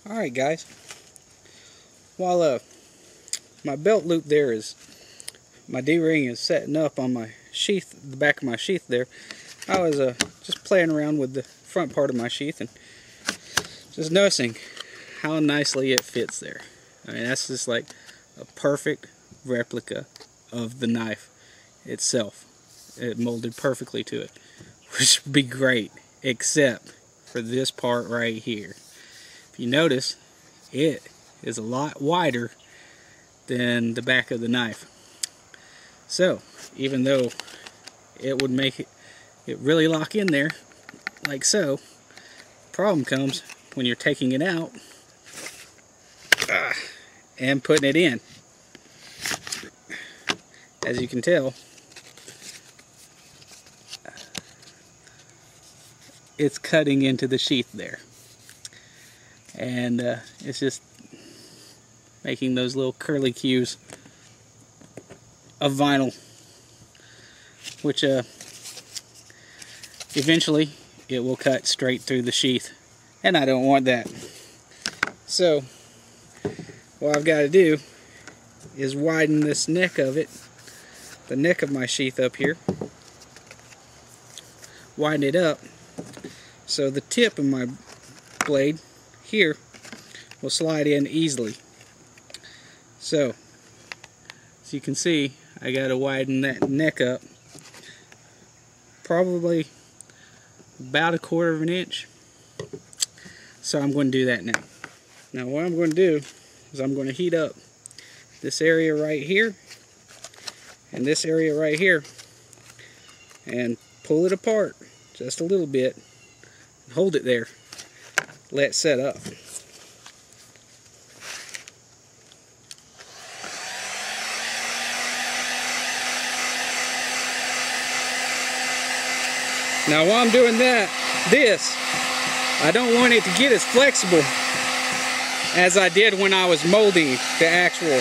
Alright guys, while my belt loop there is, my D-ring is setting up on my sheath, the back of my sheath there, I was just playing around with the front part of my sheath and just noticing how nicely it fits there. I mean, that's just like a perfect replica of the knife itself. It molded perfectly to it, which would be great, except for this part right here. If you notice, it is a lot wider than the back of the knife. So, even though it would make it really lock in there, like so, the problem comes when you're taking it out and putting it in. As you can tell, it's cutting into the sheath there, and it's just making those little curly cues of vinyl, which eventually it will cut straight through the sheath, and I don't want that. So what I've got to do is widen this neck of it, the neck of my sheath up here, widen it up so the tip of my blade here will slide in easily. So, as you can see, I got to widen that neck up probably about 1/4 of an inch. So I'm going to do that now. Now what I'm going to do is I'm going to heat up this area right here and this area right here and pull it apart just a little bit. Hold it there. Let it set up. Now while I'm doing this, I don't want it to get as flexible as I did when I was molding the actual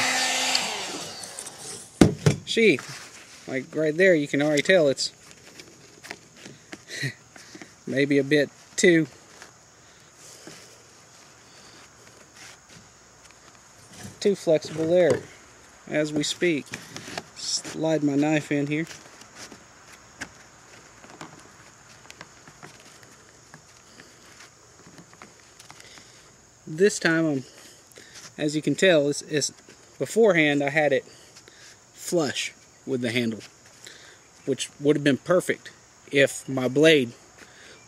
sheath. Like right there, you can already tell it's maybe a bit too flexible there. As we speak, slide my knife in here. This time, as you can tell, it's beforehand I had it flush with the handle, which would have been perfect if my blade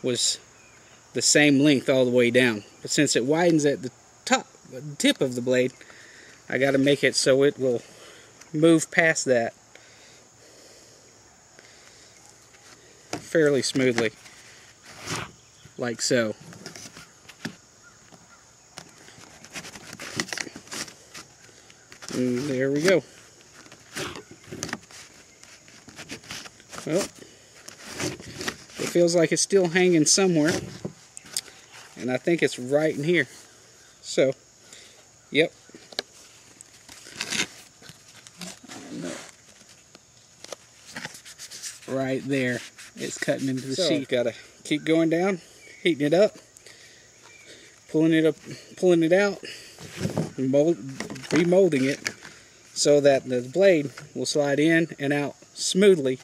was the same length all the way down. But since it widens at the tip of the blade, I got to make it so it will move past that fairly smoothly, like so. And there we go. Well, it feels like it's still hanging somewhere, and I think it's right in here. So, yep. Right there, it's cutting into the sheath. Gotta keep going down, heating it up, pulling it out, and remolding it so that the blade will slide in and out smoothly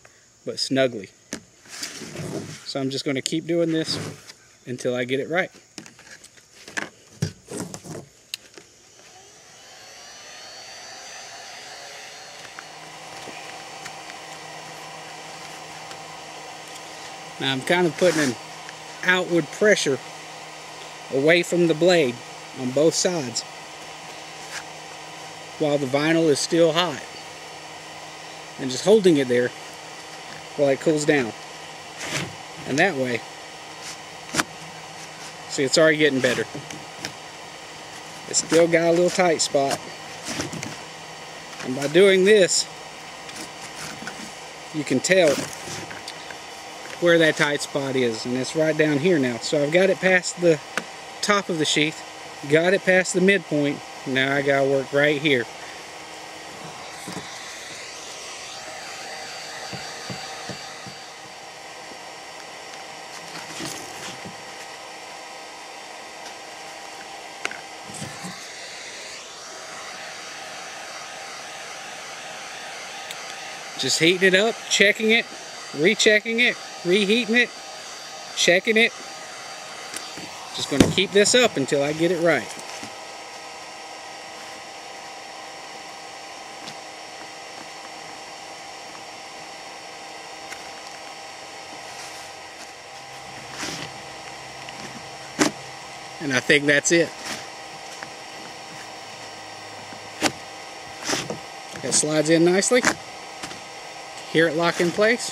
but snugly. So I'm just going to keep doing this until I get it right. Now I'm kind of putting an outward pressure away from the blade on both sides while the vinyl is still hot, and just holding it there while it cools down. And that way, see, it's already getting better. It's still got a little tight spot, and by doing this you can tell where that tight spot is, and it's right down here now. So I've got it past the top of the sheath, got it past the midpoint. Now I gotta work right here. Just heating it up, checking it, rechecking it, reheating it, checking it. Just going to keep this up until I get it right. And I think that's it. That slides in nicely. Hear it lock in place.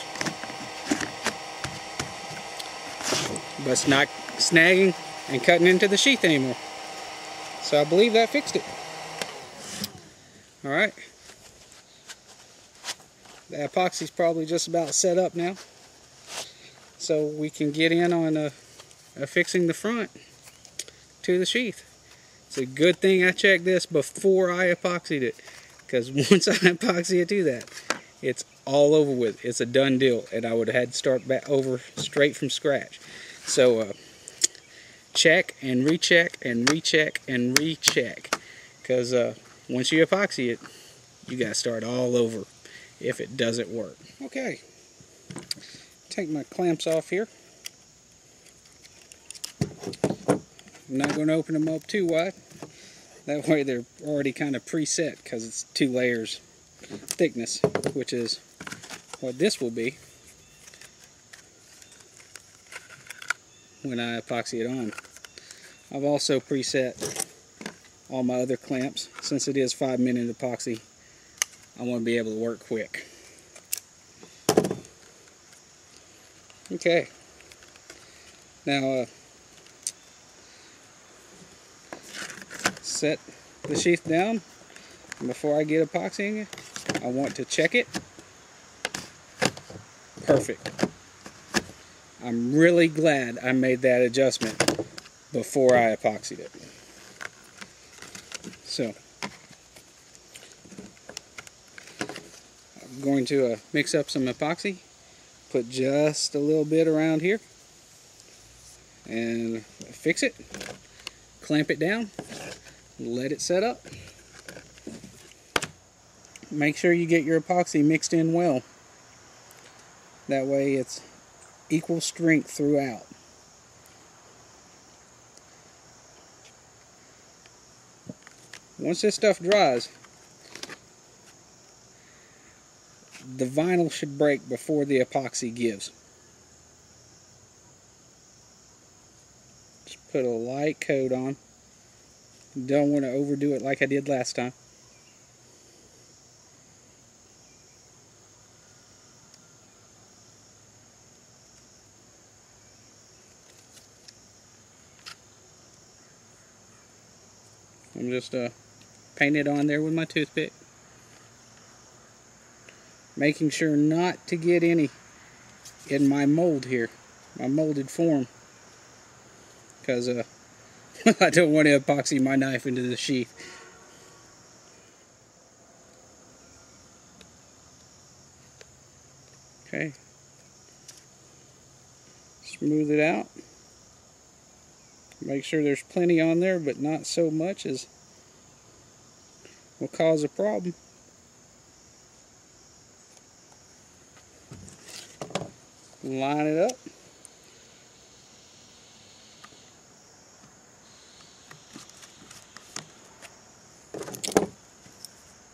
But it's not snagging and cutting into the sheath anymore. So I believe that fixed it. Alright. The epoxy's probably just about set up now. So we can get in on fixing the front to the sheath. It's a good thing I checked this before I epoxied it, because once I epoxy it to that, it's all over with. It's a done deal, and I would have had to start back over straight from scratch. So check and recheck and recheck and recheck, because once you epoxy it, you got to start all over if it doesn't work. Okay, take my clamps off here. I'm not going to open them up too wide. That way they're already kind of preset, because it's 2 layers thickness, which is what this will be when I epoxy it on. I've also preset all my other clamps. Since it is 5-minute epoxy, I want to be able to work quick. Okay, now set the sheath down. Before I get epoxying it, I want to check it. Perfect. I'm really glad I made that adjustment before I epoxied it. So I'm going to mix up some epoxy, put just a little bit around here, and fix it, clamp it down, let it set up. Make sure you get your epoxy mixed in well. That way it's equal strength throughout. Once this stuff dries, the vinyl should break before the epoxy gives. Just put a light coat on. Don't want to overdo it like I did last time. I'm just painting it on there with my toothpick. Making sure not to get any in my mold here, my molded form, because I don't want to epoxy my knife into the sheath. Okay, smooth it out. Make sure there's plenty on there, but not so much as will cause a problem. Line it up.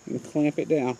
And clamp it down.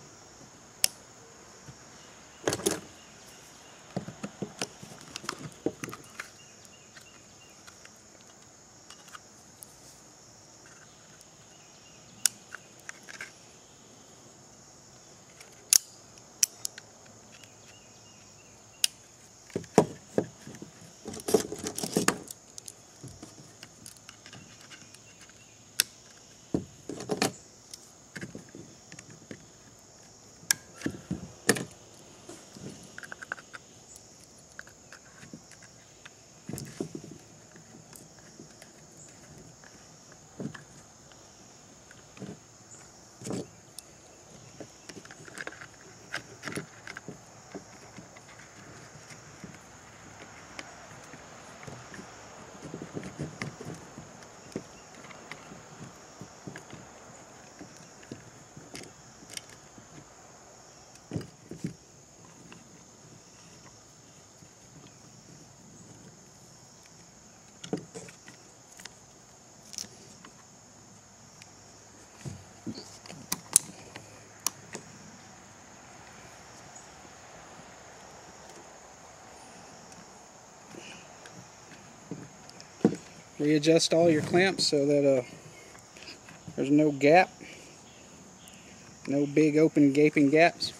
readjust all your clamps so that there's no gap, no big open gaping gaps.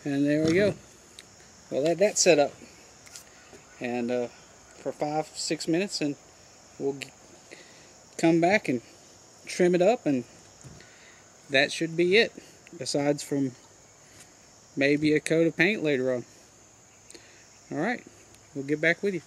And there we go. We'll let that set up, and for 5-6 minutes, and we'll come back and trim it up, and that should be it, besides from maybe a coat of paint later on. Alright, we'll get back with you.